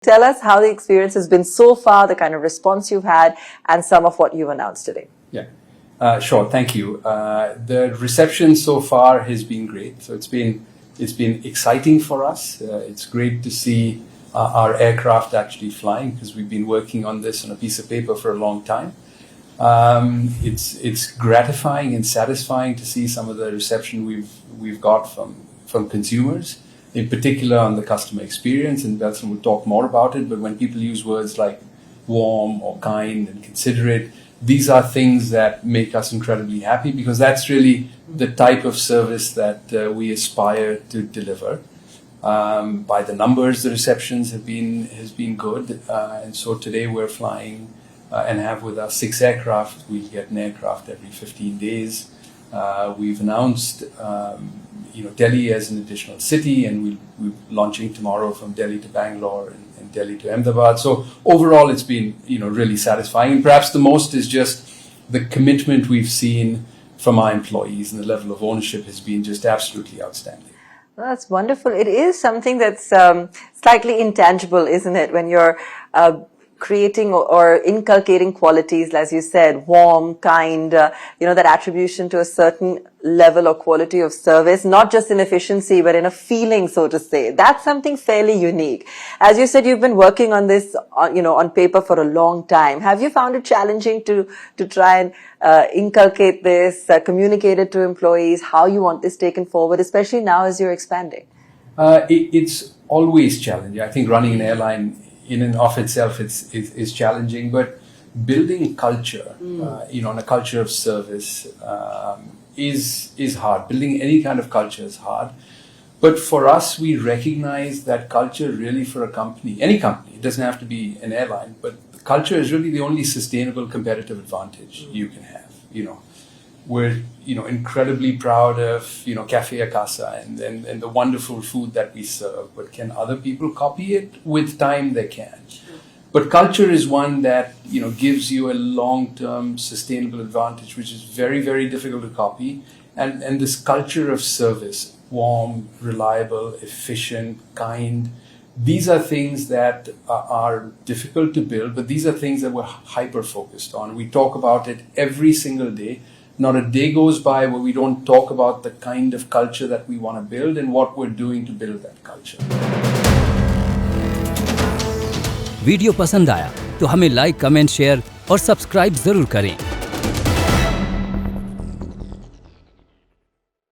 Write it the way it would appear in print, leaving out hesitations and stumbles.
Tell us how the experience has been so far, the kind of response you've had, and some of what you've announced today. Yeah, sure. Thank you. The reception so far has been great. So it's been exciting for us. It's great to see our aircraft actually flying, because we've been working on this on a piece of paper for a long time. It's gratifying and satisfying to see some of the reception we've got from consumers, in particular on the customer experience, and Belson will talk more about it, but when people use words like warm or kind and considerate, these are things that make us incredibly happy, because that's really the type of service that we aspire to deliver. By the numbers, the receptions has been good, and so today we're flying and have with us 6 aircraft. We get an aircraft every 15 days. We've announced Delhi as an additional city, and we're launching tomorrow from Delhi to Bangalore and Delhi to Ahmedabad. So overall, it's been really satisfying. And perhaps the most is just the commitment we've seen from our employees, and the level of ownership has been just absolutely outstanding. Well, that's wonderful. It is something that's slightly intangible, isn't it? When you're creating or inculcating qualities, as you said, warm, kind, that attribution to a certain level or quality of service, not just in efficiency, but in a feeling, so to say. That's something fairly unique. As you said, you've been working on this, on paper for a long time. Have you found it challenging to try and inculcate this, communicate it to employees, how you want this taken forward, especially now as you're expanding? It's always challenging. I think running an airline in and of itself is challenging, but building culture, and a culture of service is hard. Building any kind of culture is hard. But for us, we recognize that culture really for a company, any company, it doesn't have to be an airline, but culture is really the only sustainable competitive advantage you can have. We're incredibly proud of Cafe Akasa and the wonderful food that we serve, but can other people copy it? With time they can. But culture is one that gives you a long-term sustainable advantage, which is very, very difficult to copy. And this culture of service, warm, reliable, efficient, kind, these are things that are difficult to build, but these are things that we're hyper-focused on. We talk about it every single day. Not a day goes by where we don't talk about the kind of culture that we want to build and what we're doing to build that culture. Video पसंद आया तो हमें like, comment, share और subscribe जरूर करें।